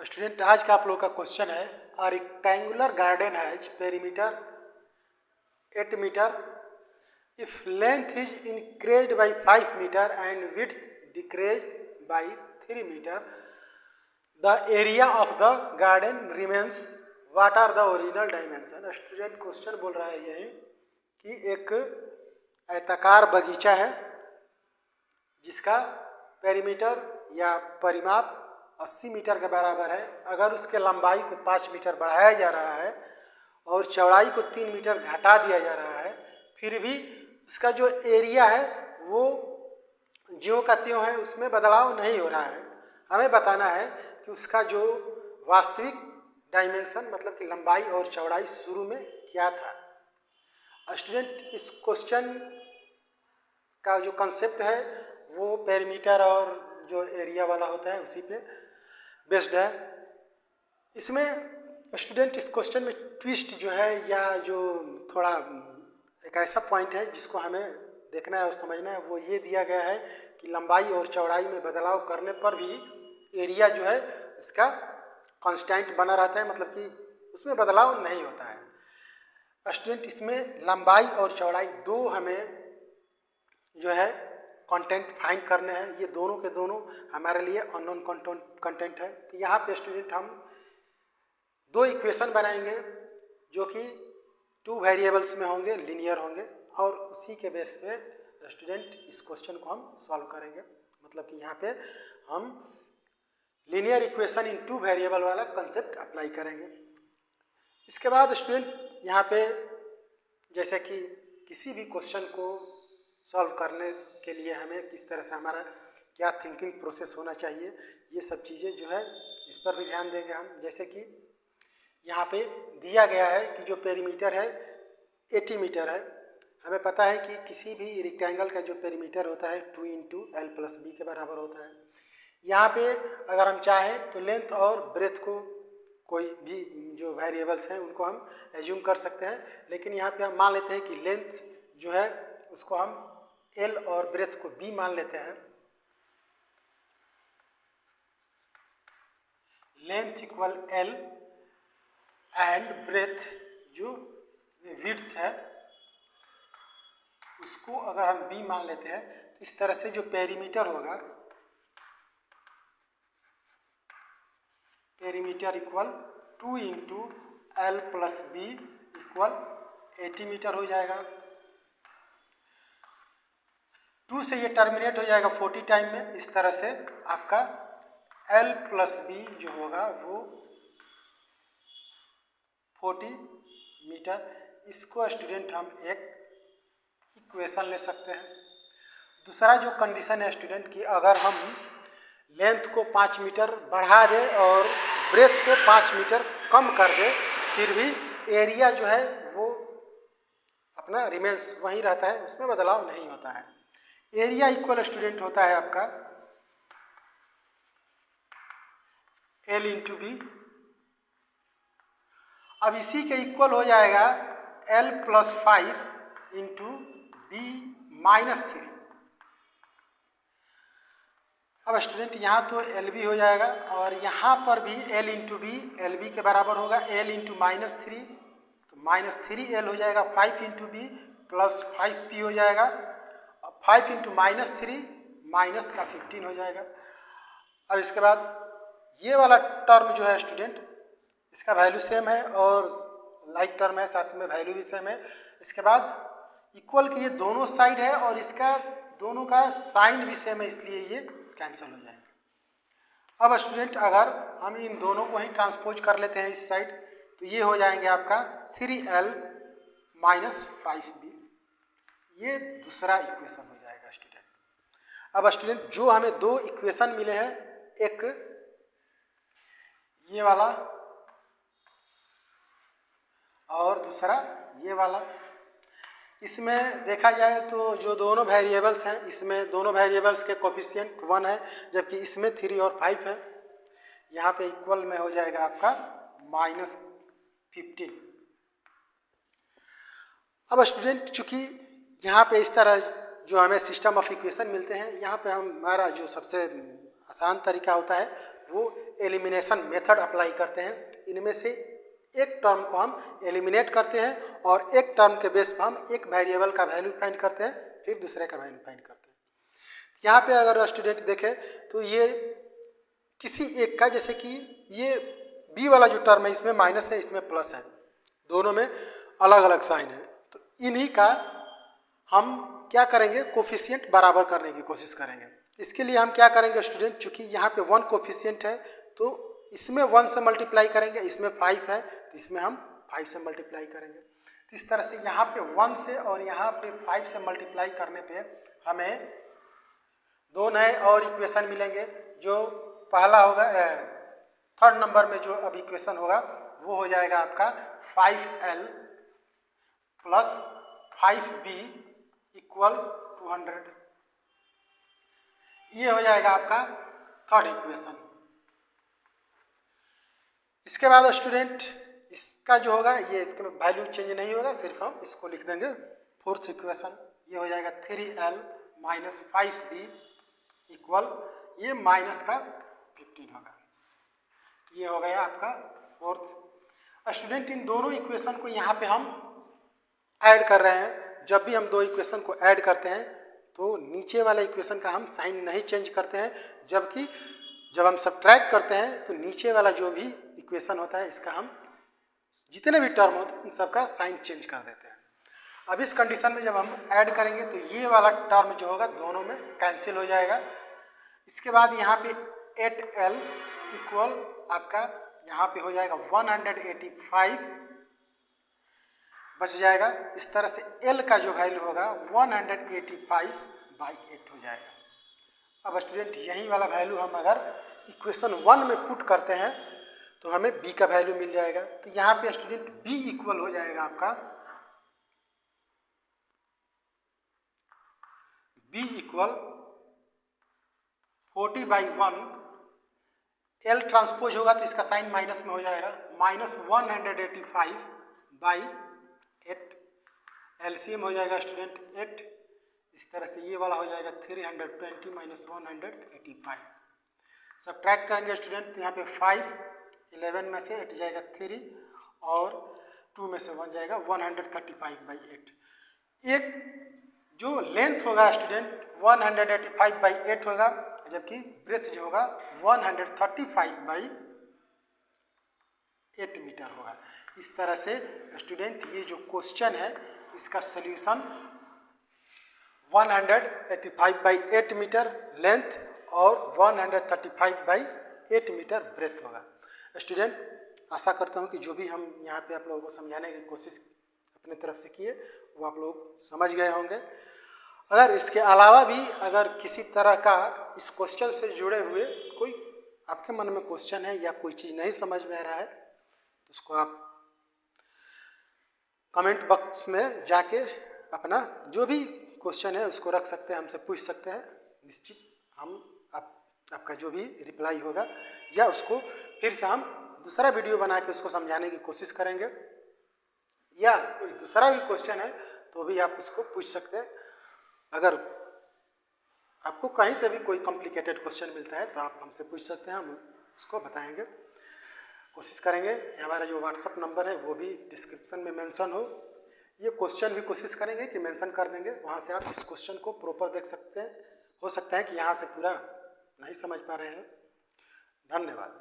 Student आज का आप लोग का क्वेश्चन है a rectangular garden has perimeter 8 metre if length is increased by 5 meter and width decreased by 3 meter the area of the garden remains what are the original dimension। Student question बोल रहा है यही कि एक आयताकार बगीचा है जिसका पेरीमीटर या परिमाप 80 मीटर के बराबर है। अगर उसके लंबाई को 5 मीटर बढ़ाया जा रहा है और चौड़ाई को 3 मीटर घटा दिया जा रहा है, फिर भी उसका जो एरिया है वो ज्यों का त्यों है, उसमें बदलाव नहीं हो रहा है। हमें बताना है कि उसका जो वास्तविक डायमेंशन मतलब कि लंबाई और चौड़ाई शुरू में क्या था। स्टूडेंट इस क्वेश्चन का जो कंसेप्ट है वो पेरीमीटर और जो एरिया वाला होता है उसी पे बेस्ड है। इसमें स्टूडेंट इस क्वेश्चन में ट्विस्ट जो है या जो थोड़ा एक ऐसा पॉइंट है जिसको हमें देखना है और समझना है, वो ये दिया गया है कि लंबाई और चौड़ाई में बदलाव करने पर भी एरिया जो है इसका कांस्टेंट बना रहता है, मतलब कि उसमें बदलाव नहीं होता है। स्टूडेंट इसमें लंबाई और चौड़ाई दो हमें जो है कंटेंट फाइंड करने हैं। ये दोनों के दोनों हमारे लिए अननोन कंटेंट है। तो यहाँ पे स्टूडेंट हम दो इक्वेशन बनाएंगे जो कि 2 वेरिएबल्स में होंगे, लीनियर होंगे, और उसी के बेस पे स्टूडेंट इस क्वेश्चन को हम सॉल्व करेंगे। मतलब कि यहाँ पे हम लीनियर इक्वेशन इन 2 वेरिएबल वाला कंसेप्ट अप्लाई करेंगे। इसके बाद स्टूडेंट यहाँ पे जैसे कि किसी भी क्वेश्चन को सॉल्व करने के लिए हमें किस तरह से हमारा क्या थिंकिंग प्रोसेस होना चाहिए, ये सब चीज़ें जो है इस पर भी ध्यान देंगे हम। जैसे कि यहाँ पे दिया गया है कि जो पेरीमीटर है 80 मीटर है। हमें पता है कि किसी भी रेक्टेंगल का जो पेरीमीटर होता है 2 × L+B के बराबर होता है। यहाँ पे अगर हम चाहें तो लेंथ और ब्रेथ को कोई भी जो वेरिएबल्स हैं उनको हम एज्यूम कर सकते हैं, लेकिन यहाँ पे हम मान लेते हैं कि लेंथ जो है उसको हम L और ब्रेथ को B मान लेते हैं। Length equal L and breadth जो विड्थ है उसको अगर हम B मान लेते हैं तो इस तरह से जो पेरीमीटर होगा, perimeter equal 2 × L+B equal 80 metre हो जाएगा। 2 से ये टर्मिनेट हो जाएगा 40 टाइम में। इस तरह से आपका L+B जो होगा वो 40 मीटर। इसको स्टूडेंट हम एक इक्वेशन ले सकते हैं। दूसरा जो कंडीशन है स्टूडेंट कि अगर हम लेंथ को 5 मीटर बढ़ा दें और ब्रेथ को 5 मीटर कम कर दें, फिर भी एरिया जो है वो अपना रिमेंस वही रहता है, उसमें बदलाव नहीं होता है। एरिया इक्वल स्टूडेंट होता है आपका L × B। अब इसी के इक्वल हो जाएगा L+5 × B-3। अब स्टूडेंट यहाँ तो LB हो जाएगा और यहाँ पर भी L × B LB के बराबर होगा। L × -3 तो -3L हो जाएगा। 5 × B + 5P हो जाएगा। 5 × -3 माइनस का 15 हो जाएगा। अब इसके बाद ये वाला टर्म जो है स्टूडेंट इसका वैल्यू सेम है और लाइक टर्म है, साथ में वैल्यू भी सेम है। इसके बाद इक्वल की ये दोनों साइड है और इसका दोनों का साइन भी सेम है, इसलिए ये कैंसिल हो जाएगा। अब स्टूडेंट अगर हम इन दोनों को ही ट्रांसपोज कर लेते हैं इस साइड तो ये हो जाएंगे आपका 3L - 5B। ये दूसरा इक्वेशन हो जाएगा स्टूडेंट। अब स्टूडेंट जो हमें दो इक्वेशन मिले हैं, एक ये वाला और दूसरा ये वाला, इसमें देखा जाए तो जो दोनों वेरिएबल्स हैं इसमें दोनों वेरिएबल्स के कोफिशिएंट 1 है, जबकि इसमें 3 और 5 है। यहाँ पे इक्वल में हो जाएगा आपका -15। अब स्टूडेंट चूंकि यहाँ पे इस तरह जो हमें सिस्टम ऑफ इक्वेशन मिलते हैं, यहाँ पे हमारा जो सबसे आसान तरीका होता है वो एलिमिनेशन मेथड अप्लाई करते हैं। इनमें से एक टर्म को हम एलिमिनेट करते हैं और एक टर्म के बेस पर हम एक वेरिएबल का वैल्यू फाइंड करते हैं, फिर दूसरे का वैल्यू फाइंड करते हैं। यहाँ पे अगर स्टूडेंट देखे तो ये किसी एक का, जैसे कि ये बी वाला जो टर्म है इसमें माइनस है, इसमें प्लस है, दोनों में अलग अलग साइन है, तो इन्हीं का हम क्या करेंगे, कोफिशिएंट बराबर करने की कोशिश करेंगे। इसके लिए हम क्या करेंगे स्टूडेंट, चूंकि यहाँ पे 1 कोफिशिएंट है तो इसमें 1 से मल्टीप्लाई करेंगे, इसमें 5 है तो इसमें हम 5 से मल्टीप्लाई करेंगे। तो इस तरह से यहाँ पे 1 से और यहाँ पे 5 से मल्टीप्लाई करने पे हमें 2 नए और इक्वेशन मिलेंगे। जो पहला होगा, थर्ड नंबर में जो अब इक्वेशन होगा वो हो जाएगा आपका 5L प्लस 5B इक्वल 200। ये हो जाएगा आपका थर्ड इक्वेशन। इसके बाद स्टूडेंट इसका जो होगा ये, इसके में वैल्यू चेंज नहीं होगा, सिर्फ हम इसको लिख देंगे फोर्थ इक्वेशन। ये हो जाएगा 3L माइनस 5B इक्वल, ये माइनस का 15 होगा। ये हो गया आपका फोर्थ। स्टूडेंट इन दोनों इक्वेशन को यहाँ पे हम ऐड कर रहे हैं। जब भी हम दो इक्वेशन को ऐड करते हैं तो नीचे वाला इक्वेशन का हम साइन नहीं चेंज करते हैं, जबकि जब हम सब्ट्रैक्ट करते हैं तो नीचे वाला जो भी इक्वेशन होता है इसका हम जितने भी टर्म होते हैं उन सबका साइन चेंज कर देते हैं। अब इस कंडीशन में जब हम ऐड करेंगे तो ये वाला टर्म जो होगा दोनों में कैंसिल हो जाएगा। इसके बाद यहाँ पे 8L इक्वल आपका यहाँ पे हो जाएगा 185 बच जाएगा। इस तरह से L का जो वैल्यू होगा 185/8 हो जाएगा। अब स्टूडेंट यही वाला वैल्यू हम अगर इक्वेशन 1 में पुट करते हैं तो हमें B का वैल्यू मिल जाएगा। तो यहाँ पे स्टूडेंट B इक्वल हो जाएगा आपका, B इक्वल 40/1, L ट्रांसपोज होगा तो इसका साइन माइनस में हो जाएगा, माइनस 185/8। एलसीएम हो जाएगा स्टूडेंट 8। इस तरह से ये वाला हो जाएगा 320 माइनस 185। सब्ट्रैक्ट करेंगे स्टूडेंट, यहाँ पे 5, 11 में से 8 जाएगा 3 और 2 में से 1 जाएगा 135/8। एक जो लेंथ होगा स्टूडेंट 185/8 होगा, जबकि ब्रेथ जो होगा 135/8 मीटर होगा। इस तरह से स्टूडेंट ये जो क्वेश्चन है इसका सॉल्यूशन 185/8 मीटर लेंथ और 135/8 मीटर ब्रेथ होगा। स्टूडेंट आशा करता हूँ कि जो भी हम यहाँ पे आप लोगों को समझाने की कोशिश अपने तरफ से किए वो आप लोग समझ गए होंगे। अगर इसके अलावा भी अगर किसी तरह का इस क्वेश्चन से जुड़े हुए कोई आपके मन में क्वेश्चन है या कोई चीज़ नहीं समझ में आ रहा है तो उसको आप कमेंट बॉक्स में जाके अपना जो भी क्वेश्चन है उसको रख सकते हैं, हमसे पूछ सकते हैं। निश्चित हम आपका जो भी रिप्लाई होगा या उसको फिर से हम दूसरा वीडियो बना के उसको समझाने की कोशिश करेंगे, या कोई दूसरा भी क्वेश्चन है तो भी आप उसको पूछ सकते हैं। अगर आपको कहीं से भी कोई कॉम्प्लिकेटेड क्वेश्चन मिलता है तो आप हमसे पूछ सकते हैं, हम उसको बताएंगे, कोशिश करेंगे। हमारा जो व्हाट्सअप नंबर है वो भी डिस्क्रिप्शन में मेंशन हो। ये क्वेश्चन भी कोशिश करेंगे कि मेंशन कर देंगे, वहाँ से आप इस क्वेश्चन को प्रॉपर देख सकते हैं। हो सकता है कि यहाँ से पूरा नहीं समझ पा रहे हैं। धन्यवाद।